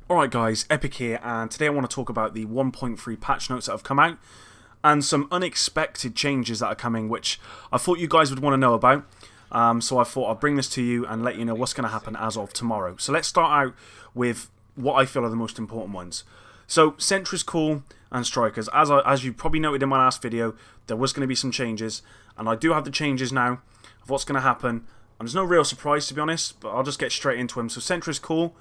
Alright guys, Epic here, and today I want to talk about the 1.3 patch notes that have come out and some unexpected changes that are coming which I thought you guys would want to know about. So I thought I'd bring this to you and let you know what's going to happen as of tomorrow. So let's start out with what I feel are the most important ones. So Sentry's Call and Strikers, as you probably noted in my last video, there was going to be some changes, and I do have the changes now of what's going to happen. And there's no real surprise, to be honest, but I'll just get straight into them. So Sentry's Call,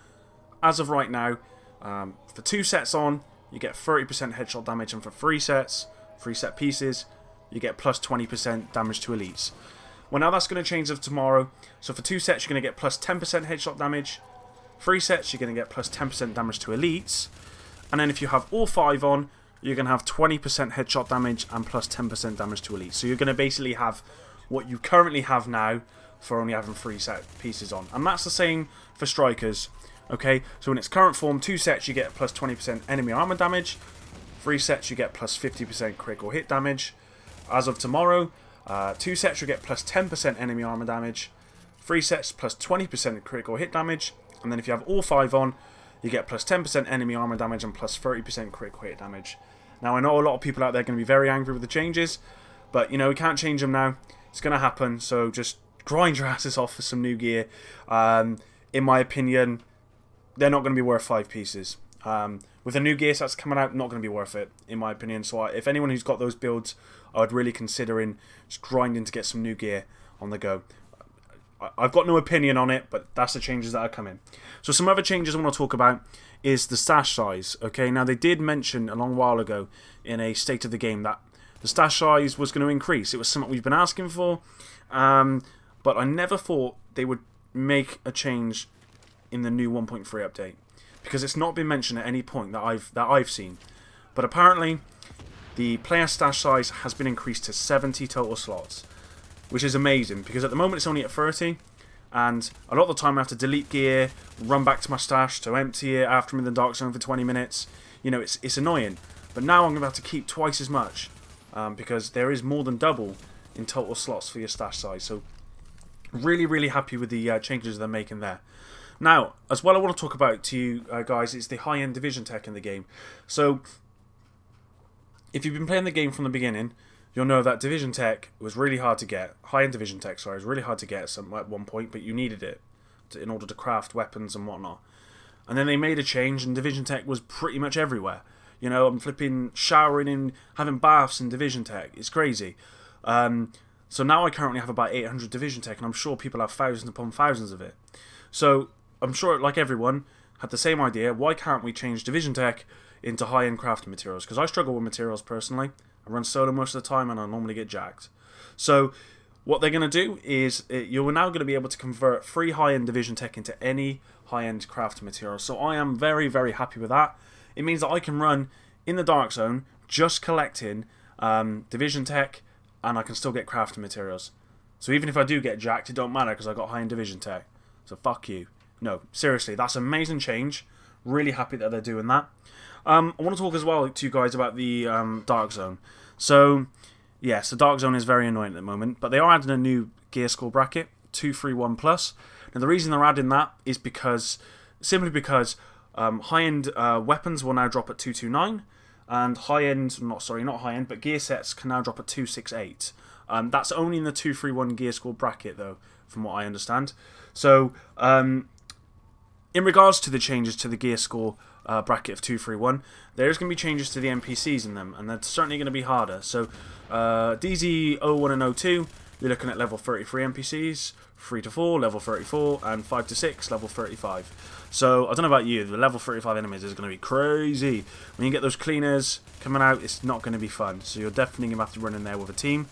as of right now, for 2 sets on, you get 30% headshot damage, and for 3 sets, 3 set pieces, you get plus 20% damage to elites. Well, now that's going to change of tomorrow. So for 2 sets, you're going to get plus 10% headshot damage. 3 sets, you're going to get plus 10% damage to elites. And then if you have all 5 on, you're going to have 20% headshot damage and plus 10% damage to elites. So you're going to basically have what you currently have now for only having 3 set pieces on. And that's the same for Strikers. Okay, so in its current form, 2 sets you get plus 20% enemy armor damage, 3 sets you get plus 50% critical hit damage. As of tomorrow, 2 sets you get plus 10% enemy armor damage, 3 sets plus 20% critical hit damage, and then if you have all 5 on, you get plus 10% enemy armor damage and plus 30% critical hit damage. Now I know a lot of people out there are going to be very angry with the changes, but you know, we can't change them now. It's going to happen, so just grind your asses off for some new gear. In my opinion, they're not going to be worth 5 pieces. With the new gear sets coming out, not going to be worth it, in my opinion. So if anyone who's got those builds, I would really consider just grinding to get some new gear on the go. I've got no opinion on it, but that's the changes that are coming. So some other changes I want to talk about is the stash size. Okay, now they did mention a long while ago in a state of the game that the stash size was going to increase. It was something we've been asking for, but I never thought they would make a change in the new 1.3 update, because it's not been mentioned at any point that I've seen. But apparently the player stash size has been increased to 70 total slots, which is amazing, because at the moment it's only at 30, and a lot of the time I have to delete gear, run back to my stash to empty it after I'm in the dark zone for 20 minutes. You know, it's annoying. But now I'm going to have to keep twice as much, because there is more than double in total slots for your stash size. So really happy with the changes they're making there. Now, as well, I want to talk about to you guys is the high-end division tech in the game. So, if you've been playing the game from the beginning, you'll know that division tech was really hard to get. High-end division tech, sorry, was really hard to get at one point, but you needed it in order to craft weapons and whatnot. And then they made a change, and division tech was pretty much everywhere. You know, I'm flipping showering and having baths in division tech. It's crazy. So now I currently have about 800 division tech, and I'm sure people have thousands upon thousands of it. So I'm sure, like everyone, had the same idea. Why can't we change division tech into high-end crafting materials? Because I struggle with materials personally. I run solo most of the time, and I normally get jacked. So what they're going to do is you're now going to be able to convert free high-end division tech into any high-end crafting material. So I am very happy with that. It means that I can run in the dark zone just collecting division tech, and I can still get crafting materials. So even if I do get jacked, it don't matter because I got high-end division tech. So fuck you. No, seriously, that's an amazing change. Really happy that they're doing that. I want to talk as well to you guys about the Dark Zone. So, yes, the Dark Zone is very annoying at the moment, but they are adding a new gear score bracket, 231 plus. Now, the reason they're adding that is simply because high-end weapons will now drop at 229, and high-end, not high-end, but gear sets can now drop at 268. That's only in the 231 gear score bracket, though, from what I understand. So, in regards to the changes to the gear score bracket of 231, there's going to be changes to the NPCs in them, and they're certainly going to be harder. So, DZ01 and 02, you're looking at level 33 NPCs, 3 to 4, level 34, and 5 to 6, level 35. So, I don't know about you, the level 35 enemies is going to be crazy. When you get those cleaners coming out, it's not going to be fun. So, you're definitely going to have to run in there with a team.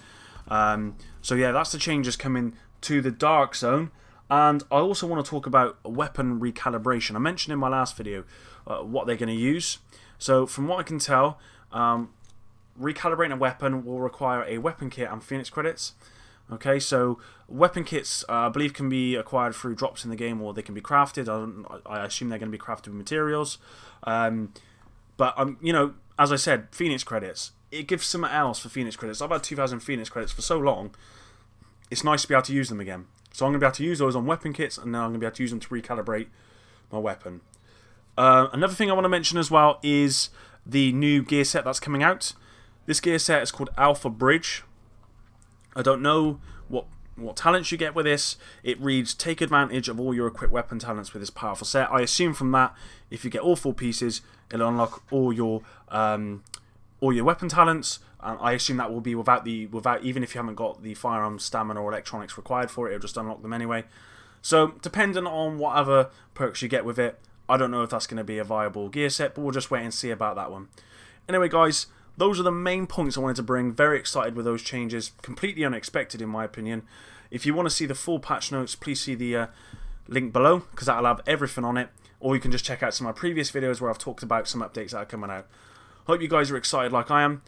So, yeah, that's the changes coming to the Dark Zone. And I also want to talk about weapon recalibration. I mentioned in my last video what they're going to use. So from what I can tell, recalibrating a weapon will require a weapon kit and Phoenix credits. Okay, so weapon kits I believe can be acquired through drops in the game, or they can be crafted. I assume they're going to be crafted with materials. But you know, as I said, Phoenix credits. It gives something else for Phoenix credits. I've had 2,000 Phoenix credits for so long. It's nice to be able to use them again. So I'm going to be able to use those on weapon kits, and then I'm going to be able to use them to recalibrate my weapon. Another thing I want to mention as well is the new gear set that's coming out. This gear set is called AlphaBridge. I don't know what talents you get with this. It reads, take advantage of all your equipped weapon talents with this powerful set. I assume from that, if you get all 4 pieces, it'll unlock all your weapon talents. I assume that will be without even if you haven't got the firearm, stamina, or electronics required for it, it'll just unlock them anyway. So, depending on what other perks you get with it, I don't know if that's going to be a viable gear set, but we'll just wait and see about that one. Anyway, guys, those are the main points I wanted to bring. Very excited with those changes. Completely unexpected, in my opinion. If you want to see the full patch notes, please see the link below, because that'll have everything on it. Or you can just check out some of my previous videos where I've talked about some updates that are coming out. Hope you guys are excited like I am.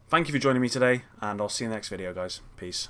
Thank you for joining me today, and I'll see you in the next video, guys. Peace.